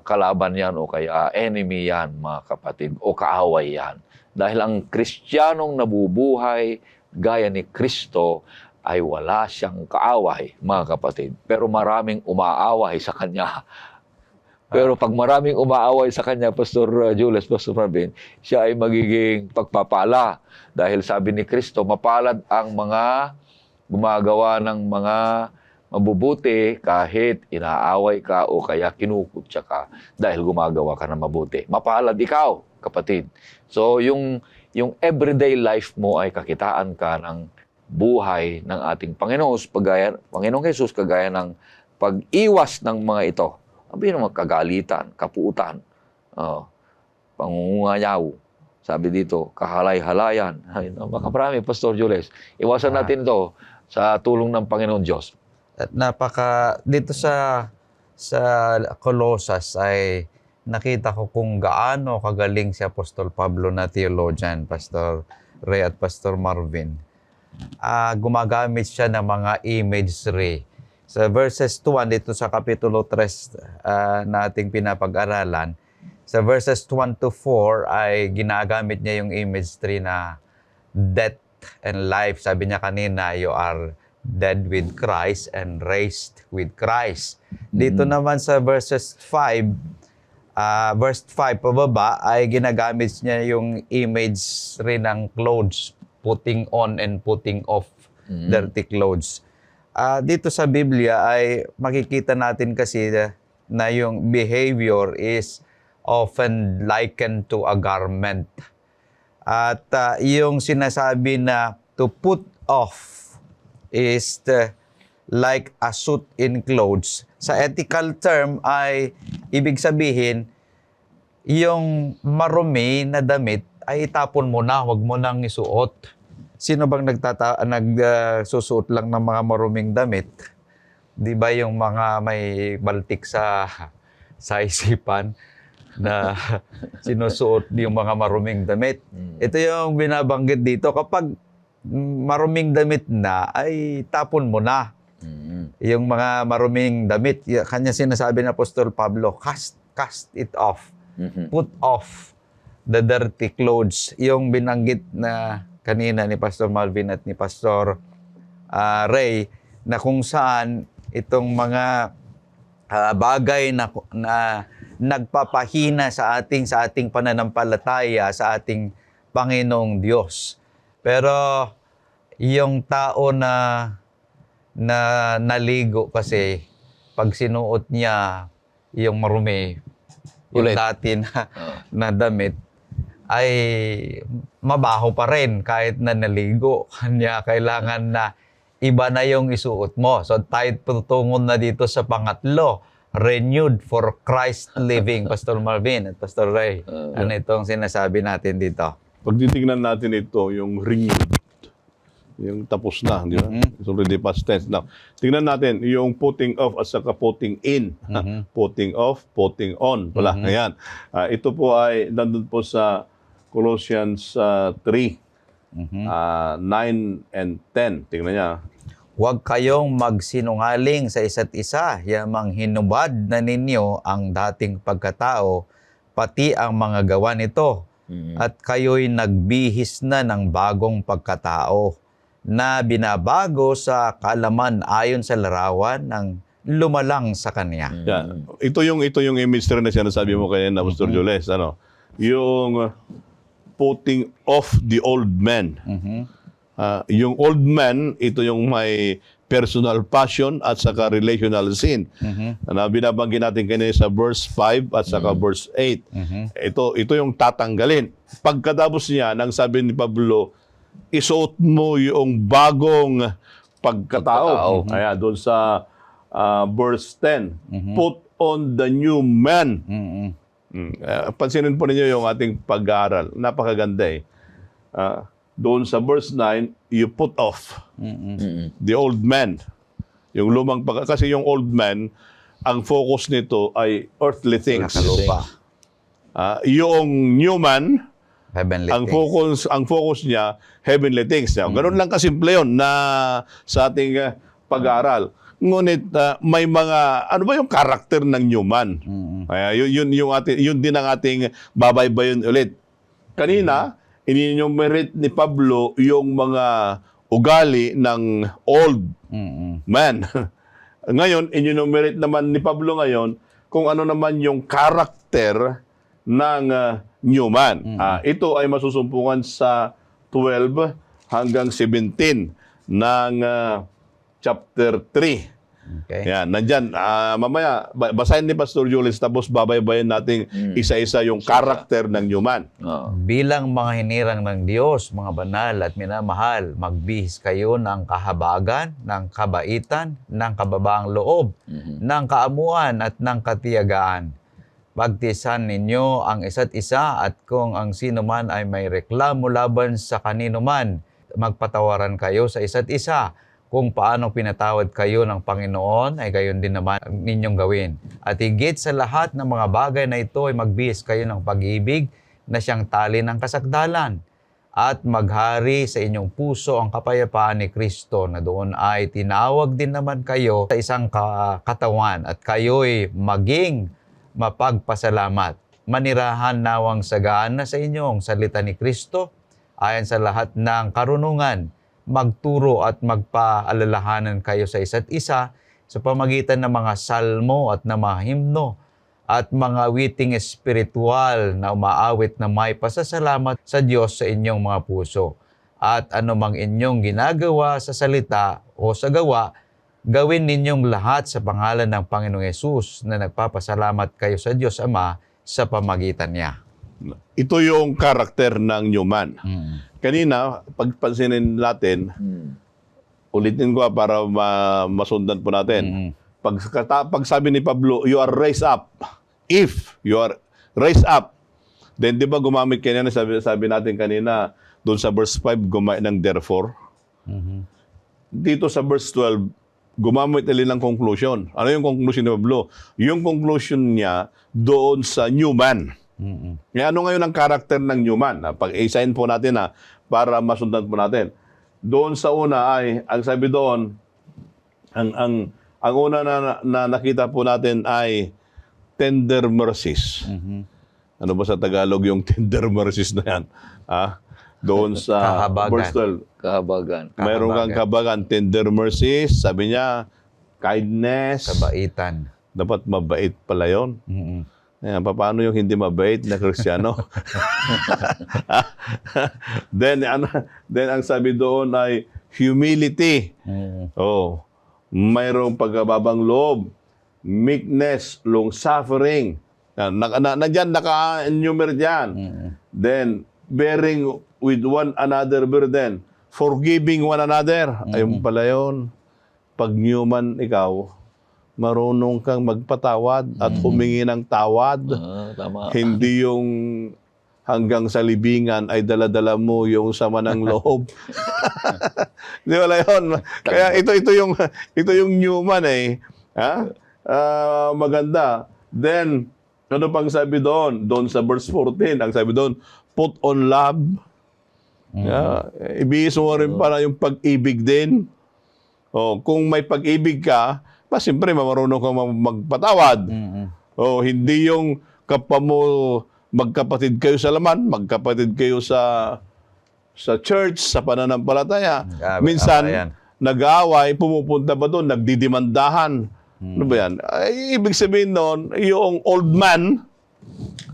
kalaban yan o kaya enemy yan, mga kapatid, o kaaway yan. Dahil ang Kristiyanong nabubuhay gaya ni Kristo ay wala siyang kaaway, mga kapatid. Pero maraming umaaway sa Kanya. Pero pag maraming umaaway sa Kanya, Pastor Jules, Pastor Marvin, siya ay magiging pagpapala. Dahil sabi ni Kristo, mapalad ang mga gumagawa ng mga mabubuti kahit inaaway ka o kaya kinukutya ka dahil gumagawa ka ng mabuti. Mapalad ikaw, kapatid. So, yung everyday life mo ay kakitaan ka ng buhay ng ating Panginoong Jesus, kagaya ng pag-iwas ng mga ito. Sabi naman, kagalitan, kapuutan, pangungungayaw. Sabi dito, kahalay-halayan. Makaparami, Pastor Jules. Iwasan natin ito sa tulong ng Panginoon Diyos. At dito sa Colossus ay nakita ko kung gaano kagaling si Apostol Pablo na theologian, Pastor Ray at Pastor Marvin. Gumagamit siya ng mga imagery. Sa verses 2 dito sa Kapitulo 3 na ating pinapag-aralan, Sa verses 1 to 4 ay ginagamit niya yung imagery na death and life. Sabi niya kanina, you are dead with Christ and raised with Christ. Dito naman sa verse 5 pababa ay ginagamit niya yung image rin ng clothes, putting on and putting off dirty clothes. Dito sa Biblia ay makikita natin kasi na yung behavior is often likened to a garment. At yung sinasabi na to put off is like a suit in clothes. Sa ethical term ay ibig sabihin, yung marumi na damit ay itapon mo na, wag mo nang isuot. Sino bang nagsusuot lang ng mga maruming damit? Di ba yung mga may baltik sa isipan na sinusuot yung mga maruming damit? Ito yung binabanggit dito. Kapag maruming damit na, ay tapon mo na. Yung mga maruming damit, kanya sinasabi ng Apostol Pablo, cast it off. Put off the dirty clothes. Yung binanggit na kanina ni Pastor Malvin at ni Pastor Ray, na kung saan itong mga bagay na nagpapahina sa ating pananampalataya sa ating Panginoong Diyos. Pero yung tao na naligo kasi, pag sinuot niya yung marumi, yung dati na damit, ay mabaho pa rin kahit na naligo. Kanya kailangan na iba na yung isuot mo. So tayo tutungon na dito sa pangatlo, renewed for Christ living. Pastor Marvin at Pastor Ray, ano itong sinasabi natin dito? Pag titingnan natin ito, yung renewed, yung tapos na, di ba? It's already past tense. Now, tingnan natin yung putting off at saka putting in. Putting off, putting on pala. Ayan. Ito po ay nandun po sa Colossians 3, 9 and 10. Tingnan niya. Huwag kayong magsinungaling sa isa't isa, yamang hinubad na ninyo ang dating pagkatao, pati ang mga gawa nito. At kayo'y nagbihis na ng bagong pagkatao, na binabago sa kaalaman ayon sa larawan ng lumalang sa Kanya. Yeah. Ito yung image na sinasabi mo kanina, Pastor Jules, ano? Yung putting off the old man. Yung old man, ito yung may personal passion at saka relational sin. Na binabanggit natin kanina sa verse 5 at saka verse 8. Ito yung tatanggalin. Pagkatapos niya, nang sabi ni Pablo, isuot mo yung bagong pagkatao. Kaya doon sa verse 10, put on the new man. Pansinin po ninyo yung ating pag-aaral. Napakaganda eh. Doon sa verse 9, you put off the old man. Yung lumang kasi yung old man, ang focus nito ay earthly things. Yung new man, Heavenly ang things. focus niya, heavenly things. Ganun lang kasimple yun na sa ating pag-aaral. Ngunit may mga, ano ba yung karakter ng new man? Yun din ang ating babaybayin ulit. Kanina, in-enumerate ni Pablo yung mga ugali ng old man. Ngayon, in-enumerate naman ni Pablo ngayon kung ano naman yung karakter ng new man. Ito ay masusumpungan sa 12 hanggang 17 ng chapter 3. Okay. Yan, nandyan. Mamaya, basahin ni Pastor Jules tapos babaybayin natin isa-isa yung karakter ng new man. Bilang mga hinirang ng Diyos, mga banal at minamahal, magbihis kayo ng kahabagan, ng kabaitan, ng kababaang loob, ng kaamuan at ng katiyagaan. Pagtiisan ninyo ang isa't isa at kung ang sino man ay may reklamo laban sa kanino man, magpatawaran kayo sa isa't isa. Kung paano pinatawad kayo ng Panginoon, ay gayon din naman ninyong gawin. At higit sa lahat ng mga bagay na ito ay magbihis kayo ng pag-ibig na siyang tali ng kasakdalan. At maghari sa inyong puso ang kapayapaan ni Kristo na doon ay tinawag din naman kayo sa isang katawan at kayo'y maging mapagpasalamat. manirahan nawang sagana sa inyong salita ni Kristo, ayon sa lahat ng karunungan, magturo at magpaalalahanan kayo sa isa't isa sa pamagitan ng mga salmo at ng mga himno at mga witing espiritual na umaawit na may pasasalamat sa Diyos sa inyong mga puso. At anumang inyong ginagawa sa salita o sa gawa, gawin ninyong lahat sa pangalan ng Panginoong Yesus na nagpapasalamat kayo sa Diyos Ama sa pamagitan niya. Ito yung karakter ng Newman. Kanina, pagpansinin natin, ulitin ko para masundan po natin. Pag sabi ni Pablo, you are raised up. If you are raised up, then di ba gumamit kanina, sabi natin kanina, doon sa verse 5, gumamit ng therefore. Dito sa verse 12, gumamit ulit ng conclusion. Ano yung conclusion ni Pablo? Yung conclusion niya doon sa Newman. Kaya ano ngayon ang karakter ng Newman? Pag-isahin po natin para masundan po natin. Doon sa una ay, ang sabi doon, ang una na nakita po natin ay tender mercies. Ano ba sa Tagalog yung tender mercies na yan? Doon sa verse 12. Kahabagan. Mayroon kang kabagan, tender mercies, sabi niya, kindness. Kabaitan. Dapat mabait pala yun. Ayan, paano yung hindi mabait na Kristiyano? then ang sabi doon ay humility. Mayroong pagbabang loob, meekness, long-suffering. Nandiyan, naka-enumerate dyan. Then, bearing with one another burden, forgiving one another. Ayun pala yun. Pag Newman ikaw, marunong kang magpatawad at humingi ng tawad. Tama. Hindi yung hanggang sa libingan ay dala-dala mo yung sama ng loob. Di wala yun. Kaya ito yung Newman maganda. Then, ano pang sabi doon? Doon sa verse 14, ang sabi doon, put on love. Ibigis mo rin para yung pag-ibig din. Kung may pag-ibig ka, siyempre marunong kang magpatawad. Hindi yung kapwa mo magkapatid kayo sa laman, magkapatid kayo sa church, sa pananampalataya. Minsan, nag-aaway, pumupunta ba doon, nagdidimandahan. Ano ba yan? Ay, ibig sabihin noon, yung old man,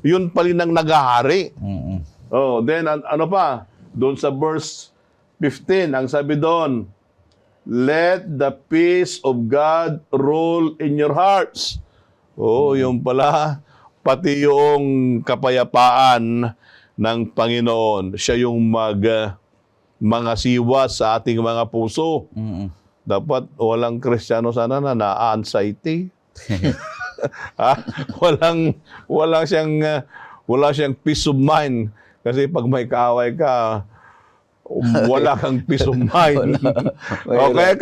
yun pala nang nag-ahari. Then, ano pa? Doon sa verse 15, ang sabi doon, let the peace of God rule in your hearts. Yung pala, pati yung kapayapaan ng Panginoon, siya yung mga siwa sa ating mga puso. Dapat walang Kristiyano sana na na-anxiety. Wala siyang peace of mind. Kasi pag may kaaway ka, wala kang peace of mind.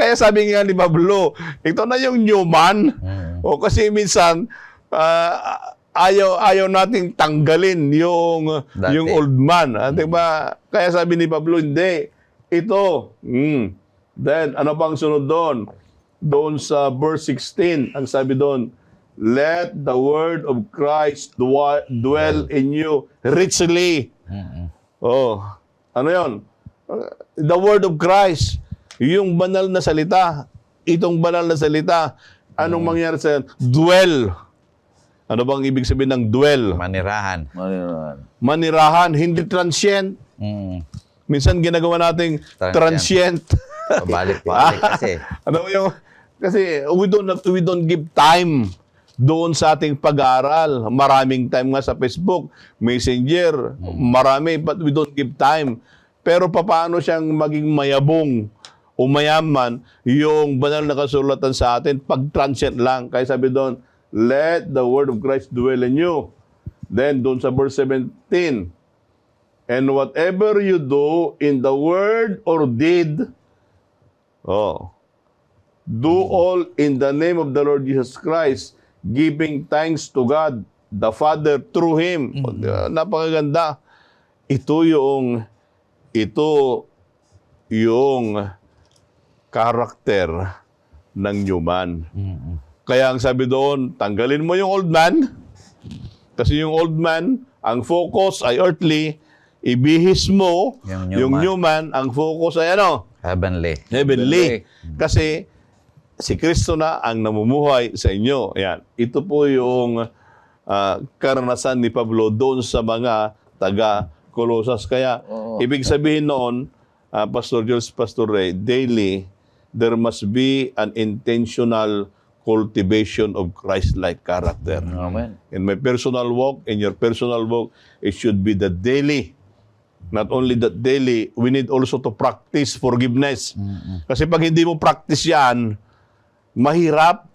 Kaya sabi nga ni Pablo, ito na yung Newman. Kasi minsan, ayaw nating tanggalin yung old man. Diba? Kaya sabi ni Pablo, hindi. Ito. Then, ano pang sunod doon? Doon sa verse 16, ang sabi doon, let the word of Christ dwell in you richly. Ano yon? The word of Christ, yung banal na salita, itong banal na salita, anong mangyari sa dwell? Ano bang ibig sabihin ng dwell? Manirahan, hindi transient. Minsan ginagawa nating transient. Pabalik-balik kasi. Kasi we don't give time doon sa ating pag-aaral. Maraming time nga sa Facebook, Messenger, marami, but we don't give time. Pero paano siyang maging mayabong o mayaman yung banal na kasulatan sa atin pag transient lang? Kaya sabi doon, let the word of Christ dwell in you. Then doon sa verse 17, and whatever you do in the word or deed, do all in the name of the Lord Jesus Christ, giving thanks to God, the Father, through Him. Napakaganda. Ito yung karakter ng Newman. Kaya ang sabi doon, tanggalin mo yung old man, Kasi yung old man, ang focus ay earthly, ibihis mo, yung new man, ang focus ay ano? Heavenly. Heavenly. Kasi si Kristo na ang namumuhay sa inyo. Yan. Ito po yung karanasan ni Pablo doon sa mga taga-Colosas. Kaya, ibig sabihin noon, Pastor Jules, Pastor Ray, daily, there must be an intentional cultivation of Christ-like character. Amen. In my personal walk, in your personal walk, it should be the daily. Not only that daily, we need also to practice forgiveness. Kasi pag hindi mo practice yan, mahirap.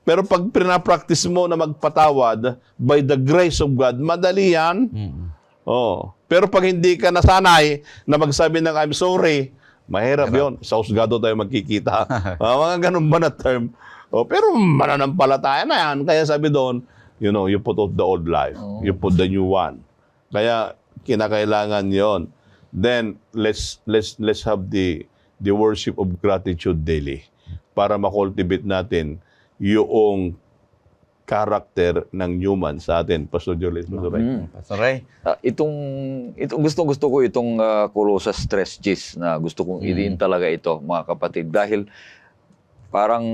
Pero pag pinapractice mo na magpatawad, by the grace of God, madali yan. Oh. Pero pag hindi ka nasanay na magsabi ng I'm sorry, mahirap yun. Sa husgado tayo magkikita. Mga ganun ba na term? Oh, pero mananampalataya na yan. Kaya sabi doon, you know, you put off the old life. You put the new one. Kaya kinakailangan yon. Then let's have the worship of gratitude daily para ma-cultivate natin yung character ng human sa atin. Pastor Julius, Pastor Ray. Pastor Ray. Itong gusto ko itong Colossus 3:10 na gusto kong idiin talaga ito, mga kapatid, dahil parang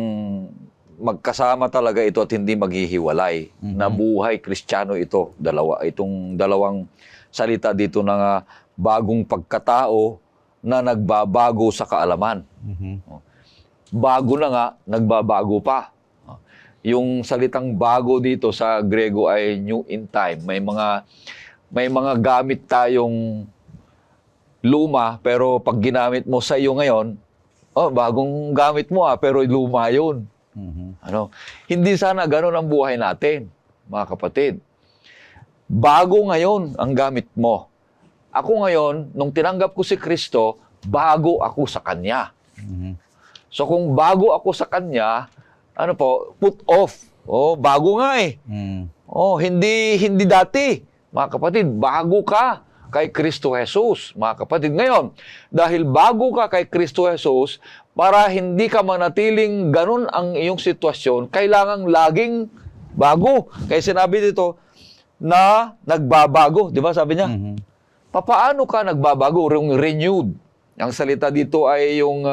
magkasama talaga ito at hindi maghihiwalay na buhay Kristiyano ito. Itong dalawang salita dito na bagong pagkatao na nagbabago sa kaalaman. Bago na nga, nagbabago pa. Yung salitang bago dito sa Grego ay new in time. May mga gamit tayong luma, pero pag ginamit mo sa iyo ngayon, bagong gamit mo pero luma yun. Ano? Hindi sana ganun ang buhay natin, mga kapatid. Bago ngayon ang gamit mo. Ako ngayon, nung tinanggap ko si Kristo, bago ako sa Kanya. So kung bago ako sa Kanya, put off. Bago nga eh. Hindi dati. Mga kapatid, bago ka kay Kristo Jesus. Mga kapatid, ngayon, dahil bago ka kay Kristo Jesus, para hindi ka manatiling ganun ang iyong sitwasyon, kailangang laging bago. Kaya sinabi dito na nagbabago. Di ba sabi niya? Paano ka nagbabago? Renewed. Ang salita dito ay yung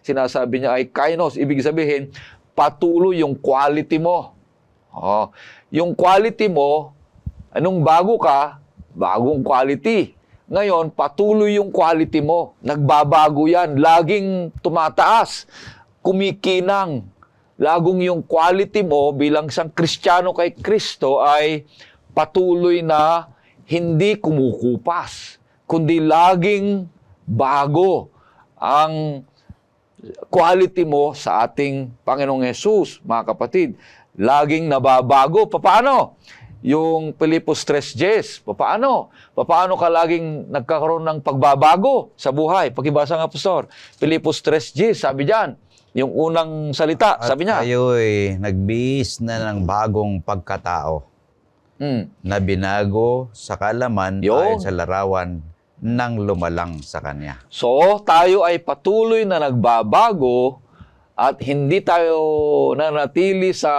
sinasabi niya ay kainos. Ibig sabihin, patuloy yung quality mo. Yung quality mo, anong bago ka, bagong quality. Ngayon, patuloy yung quality mo. Nagbabago yan. Laging tumataas. Kumikinang. Lagong yung quality mo bilang isang Kristiyano kay Kristo ay patuloy na hindi kumukupas, kundi laging bago ang quality mo sa ating Panginoong Hesus, mga kapatid. Laging nababago. Paano? Yung Pilipos 3:10, paano? Paano ka laging nagkakaroon ng pagbabago sa buhay? Pakibasa nga, Pastor. Pilipos 3:10, sabi diyan, yung unang salita, sabi niya. At kayo'y nagbihis na ng bagong pagkatao na binago sa kalaman ayon sa larawan ng lumalang sa Kanya. So, tayo ay patuloy na nagbabago at hindi tayo nanatili sa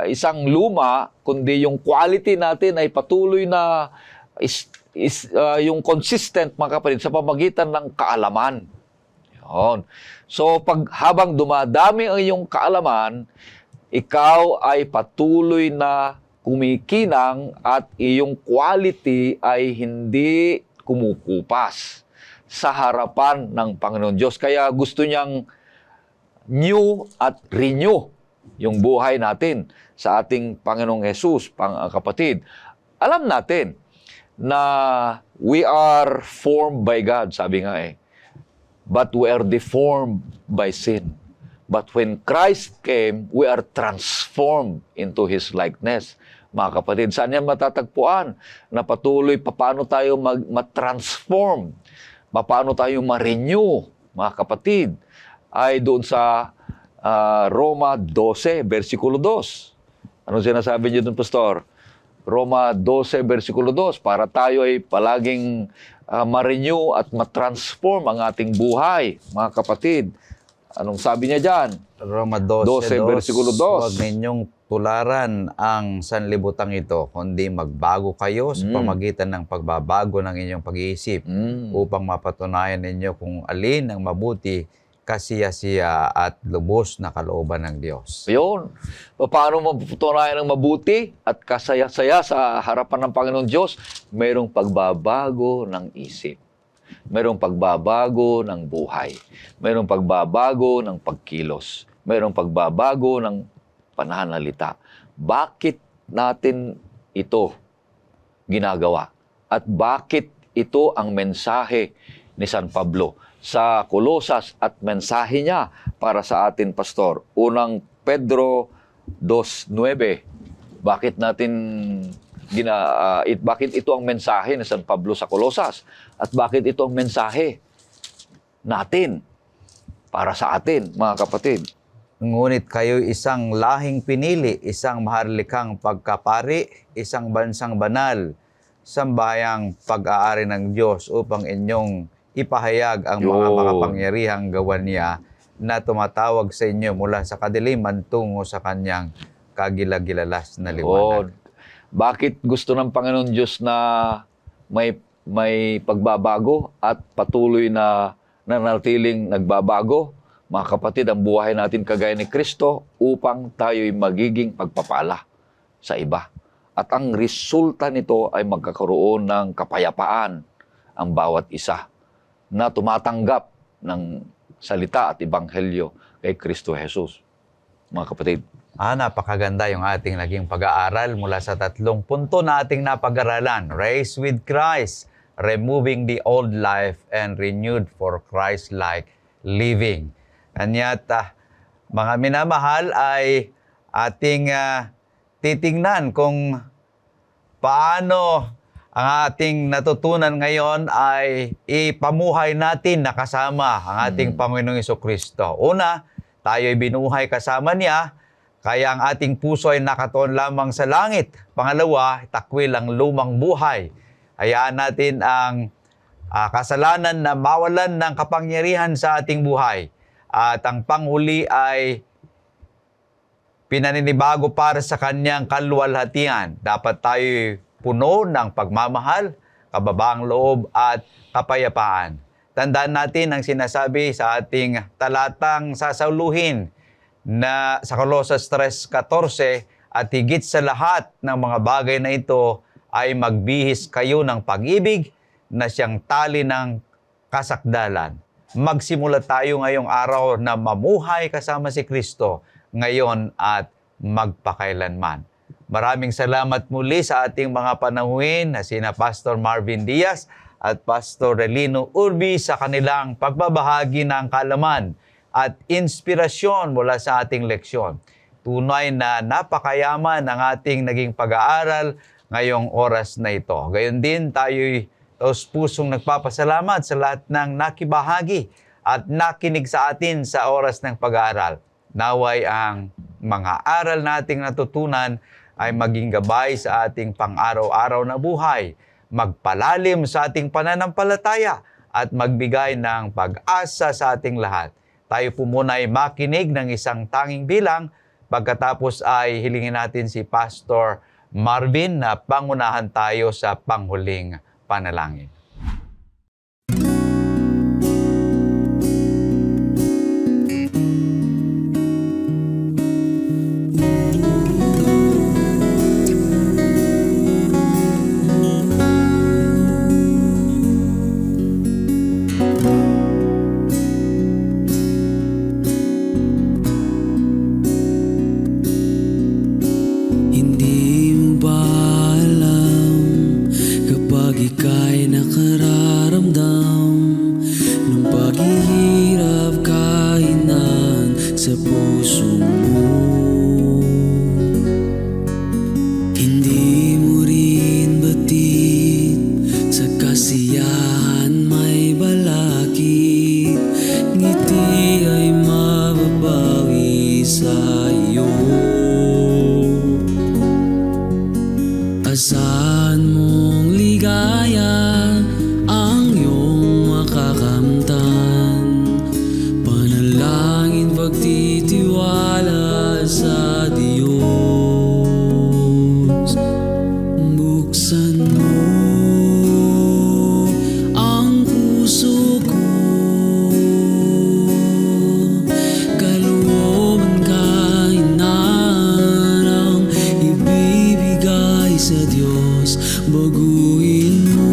isang luma, kundi yung quality natin ay patuloy na yung consistent, mga kapatid, sa pamagitan ng kaalaman. Yun. So, habang dumadami ang iyong kaalaman, ikaw ay patuloy na kumikinang at iyong quality ay hindi kumukupas sa harapan ng Panginoon Diyos. Kaya gusto niyang new at renew yung buhay natin sa ating Panginoong Hesus, kapatid. Alam natin na we are formed by God, sabi nga eh. But we are deformed by sin. But when Christ came, we are transformed into His likeness. Mga kapatid, saan yan matatagpuan? Na patuloy, paano tayo ma-transform? Paano tayo ma-renew, mga kapatid? Ay doon sa Roma 12, versikulo 2. Ano sinasabi niyo doon, Pastor? Roma 12, versikulo 2. Para tayo ay palaging ma-renew at ma-transform ang ating buhay, mga kapatid. Anong sabi niya dyan? Roma 12, versikulo 2. Huwag ninyong tularan ang sanlibutan ito, kundi magbago kayo sa pamagitan ng pagbabago ng inyong pag-iisip upang mapatunayan ninyo kung alin ang mabuti, kasiya-siya at lubos na kalooban ng Diyos. Yun. Paano mapatunayan ng mabuti at kasaya-saya sa harapan ng Panginoon Diyos? Mayroong pagbabago ng isip. Mayroong pagbabago ng buhay. Mayroong pagbabago ng pagkilos. Mayroong pagbabago ng pananalita. Bakit natin ito ginagawa? At bakit ito ang mensahe ni San Pablo sa Kolosas at mensahe niya para sa atin, Pastor? Unang Pedro 2:9. Bakit natin bakit ito ang mensahe ni San Pablo sa Kolosas? At bakit ito ang mensahe natin para sa atin, mga kapatid? Ngunit kayo isang lahing pinili, isang maharlikang pagkapari, isang bansang banal, sambayang pag-aari ng Diyos upang inyong ipahayag ang mga makapangyarihang gawan niya na tumatawag sa inyo mula sa kadiliman tungo sa kanyang kagilagilalas na liwanag. Bakit gusto ng Panginoon Diyos na may pagbabago at patuloy na nanatiling nagbabago? Mga kapatid, ang buhay natin kagaya ni Kristo upang tayo'y magiging pagpapala sa iba. At ang resulta nito ay magkakaroon ng kapayapaan ang bawat isa na tumatanggap ng salita at ebanghelyo kay Kristo Jesus. Mga kapatid. Napakaganda yung ating naging pag-aaral mula sa 3 punto na ating napag-aralan. Race with Christ, removing the old life and renewed for Christ-like living. Kanya't mga minamahal ay ating titingnan kung paano ang ating natutunan ngayon ay ipamuhay natin na kasama ang ating Panginoong Jesucristo. Una, tayo ay binuhay kasama niya, kaya ang ating puso ay nakatuon lamang sa langit. Pangalawa, takwil ang lumang buhay. Hayaan natin ang kasalanan na mawalan ng kapangyarihan sa ating buhay. At ang panghuli ay pinaninibago para sa kanyang kaluwalhatian. Dapat tayo puno ng pagmamahal, kababaang loob at kapayapaan. Tandaan natin ang sinasabi sa ating talatang sasauluhin na sa Kolosas 3:14, at higit sa lahat ng mga bagay na ito ay magbihis kayo ng pag-ibig na siyang tali ng kasakdalan. Magsimula tayo ngayong araw na mamuhay kasama si Kristo ngayon at magpakailanman. Maraming salamat muli sa ating mga panahuin na sina Pastor Marvin Diaz at Pastor Relino Urbi sa kanilang pagbabahagi ng kaalaman at inspirasyon mula sa ating leksyon. Tunay na napakayaman ang ating naging pag-aaral ngayong oras na ito. Gayon din tayo'y taos-pusong nagpapasalamat sa lahat ng nakibahagi at nakinig sa atin sa oras ng pag-aaral. Naway ang mga aral nating natutunan ay maging gabay sa ating pang-araw-araw na buhay, magpalalim sa ating pananampalataya at magbigay ng pag-asa sa ating lahat. Tayo po muna ay makinig ng isang tanging bilang, pagkatapos ay hilingin natin si Pastor Marvin na pangunahan tayo sa panghuling panalangin. Asahan mong ligaya ang iyong baguhin mo,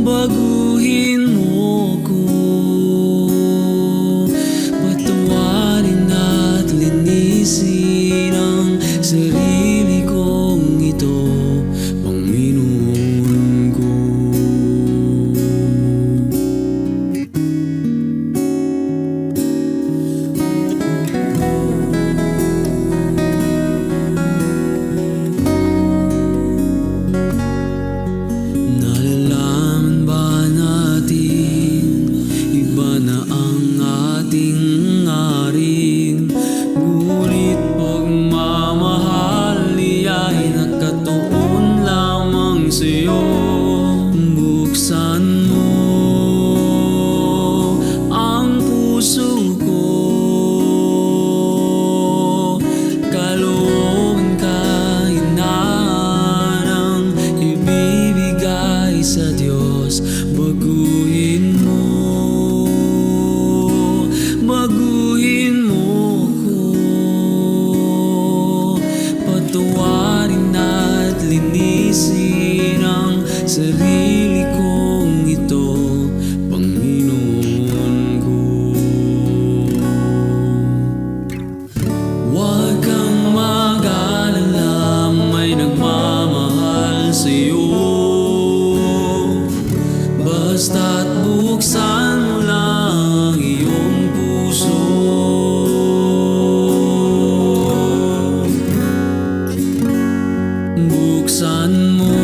baguhin mo ko, patawarin at linisin ang sarili kong ito, Panginoon ko. Nalalaman ba natin, iba na ang ating aring, ngunit pagmamahal ay nakatuon lamang sa'yo. Buksan mo ang puso ko, kalooban kahinaan ibibigay sa Diyos. Baguhin mo, baguhin mo ko, patawarin at linisin ang sarili kong ito, Panginoon ko. Huwag kang mag-alala, may nagmamahal sa'yo, basta't buksan mo lang iyong puso. Buksan mo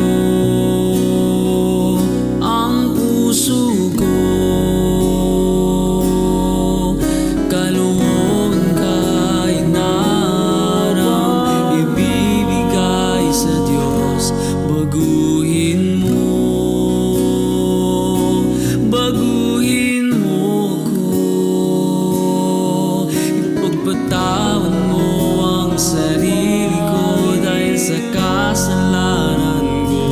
ang puso ko, kalooban kahinaan ibibigay sa Diyos. Baguhin mo, baguhin mo ko, ipagpatawan mo ang sarili ko dahil sa kasalanan ko,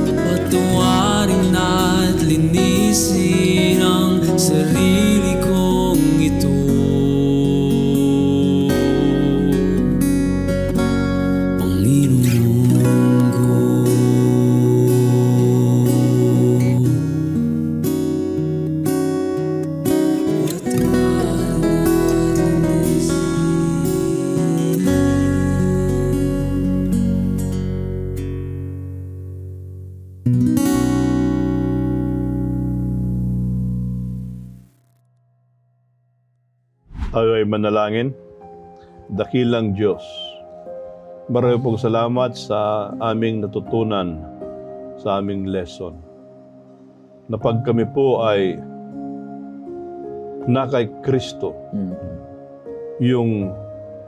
patawarin at linisin ang sarili kong ito, Panginoon ko. Patawarin at Tayo ay manalangin. Dakilang Diyos, marami pong salamat sa aming natutunan sa aming lesson. Na pag kami po ay na kay Kristo, yung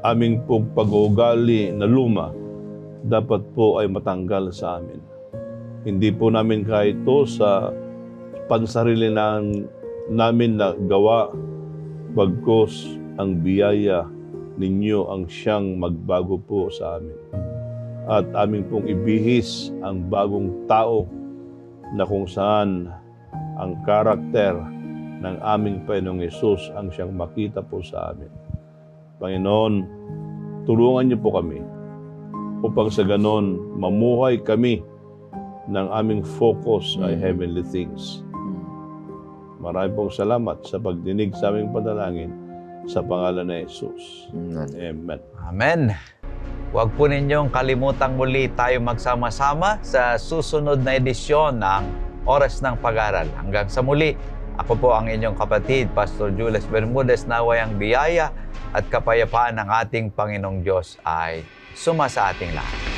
aming pong pag-uugali na luma, dapat po ay matanggal sa amin. Hindi po namin kaya ito sa pansarili namin na gawa, bagkus ang biyaya ninyo ang siyang magbago po sa amin. At aming pong ibihis ang bagong tao na kung saan ang karakter ng aming Panginoong Hesus ang siyang makita po sa amin. Panginoon, tulungan niyo po kami upang sa ganon mamuhay kami ng aming focus ay heavenly things. Maraming pong salamat sa pagdinig sa aming panalangin sa pangalan ni Jesus. Amen. Amen. Huwag po ninyong kalimutang muli tayo magsama-sama sa susunod na edisyon ng Oras ng Pag-aaral. Hanggang sa muli, ako po ang inyong kapatid, Pastor Jules Bermudez. Naway ang biyaya at kapayapaan ng ating Panginoong Diyos ay suma sa ating lahat.